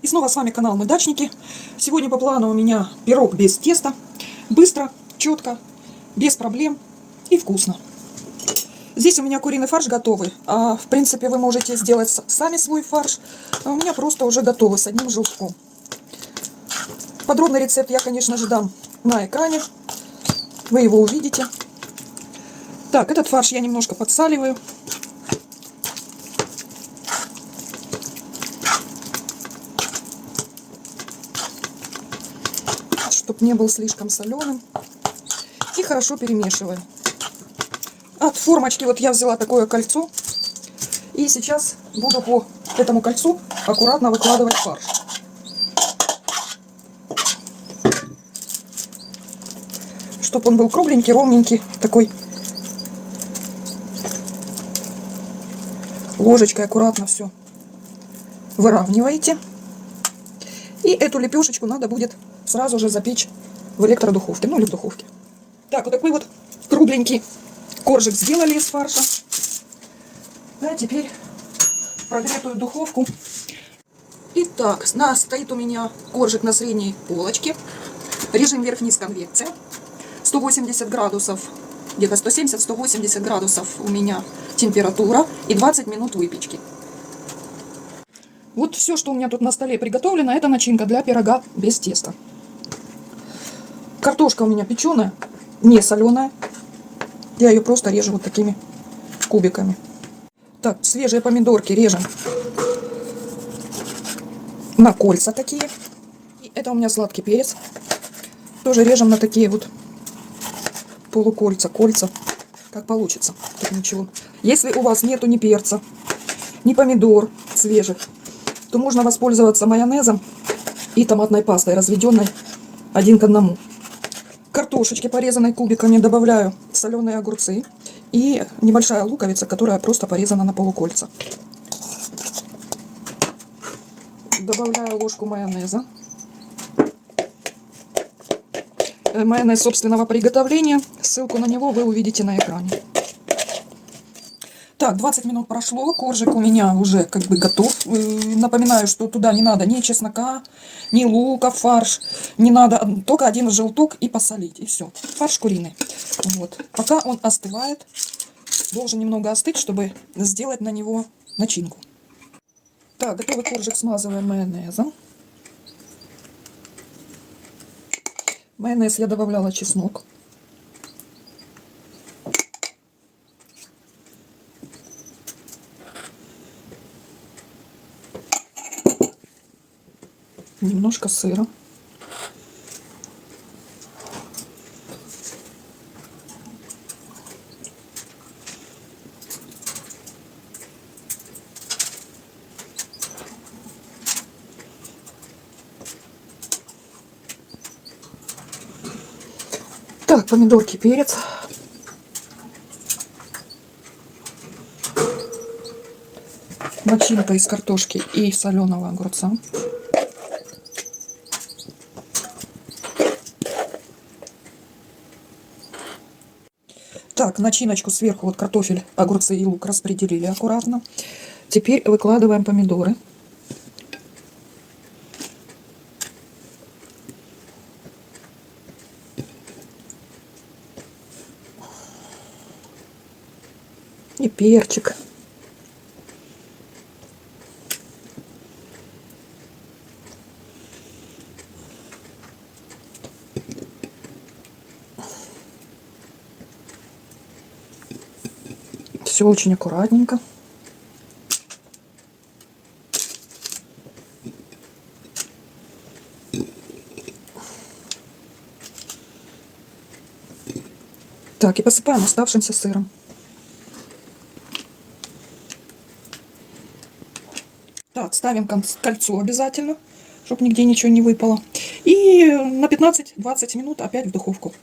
И снова с вами канал Мы Дачники. Сегодня по плану у меня пирог без теста. Быстро, четко, без проблем и вкусно. Здесь у меня куриный фарш готовый. В принципе, вы можете сделать сами свой фарш. А у меня просто уже готовый с одним желтком. Подробный рецепт я, конечно же, дам на экране. Вы его увидите. Так, этот фарш я немножко подсаливаю. Чтобы не был слишком соленым. И хорошо перемешиваю. От формочки вот я взяла такое кольцо. И сейчас буду по этому кольцу аккуратно выкладывать фарш. Чтобы он был кругленький, ровненький, такой. Ложечкой аккуратно все выравниваете. И эту лепешечку надо будет сразу же запечь в электродуховке, ну или в духовке. Так, вот такой вот кругленький коржик сделали из фарша. А теперь в прогретую духовку. Итак, стоит у меня коржик на средней полочке. Режим вверх-вниз конвекция. 180 градусов, где-то 170-180 градусов у меня температура и 20 минут выпечки. Вот все, что у меня тут на столе приготовлено, это начинка для пирога без теста. Картошка у меня печеная, не соленая. Я ее просто режу вот такими кубиками. Так, свежие помидорки режем на кольца такие. И это у меня сладкий перец. Тоже режем на такие вот полукольца, кольца. Как получится. Так ничего. Если у вас нету ни перца, ни помидор свежих, то можно воспользоваться майонезом и томатной пастой, разведенной 1 к 1. Картошечки, порезанной кубиками, добавляю соленые огурцы и небольшая луковица, которая просто порезана на полукольца. Добавляю ложку майонеза. Майонез собственного приготовления. Ссылку на него вы увидите на экране. Так, 20 минут прошло. Коржик у меня уже как бы готов. Напоминаю, что туда не надо ни чеснока, ни лука, фарш. Не надо, только один желток и посолить. И все. Фарш куриный. Вот. Пока он остывает, должен немного остыть, чтобы сделать на него начинку. Так, готовый коржик смазываем майонезом. В майонез я добавляла чеснок. Немножко сыра. Так, помидорки, перец. Начинка из картошки и соленого огурца. Так, начиночку сверху, вот картофель, огурцы и лук распределили аккуратно. Теперь выкладываем помидоры. И перчик. Все очень аккуратненько. Так, и посыпаем оставшимся сыром. Так, ставим кольцо обязательно, чтобы нигде ничего не выпало. И на 15-20 минут опять в духовку.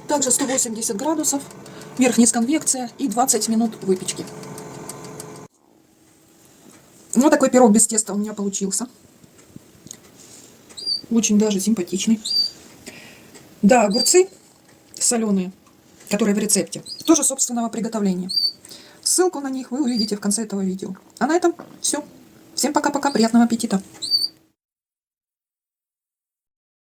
Также 180 градусов, вверх-вниз конвекция и 20 минут выпечки. Вот такой пирог без теста у меня получился. Очень даже симпатичный. Да, огурцы соленые которые в рецепте, тоже собственного приготовления. Ссылку на них вы увидите в конце этого видео. А на этом все. Всем пока-пока, приятного аппетита!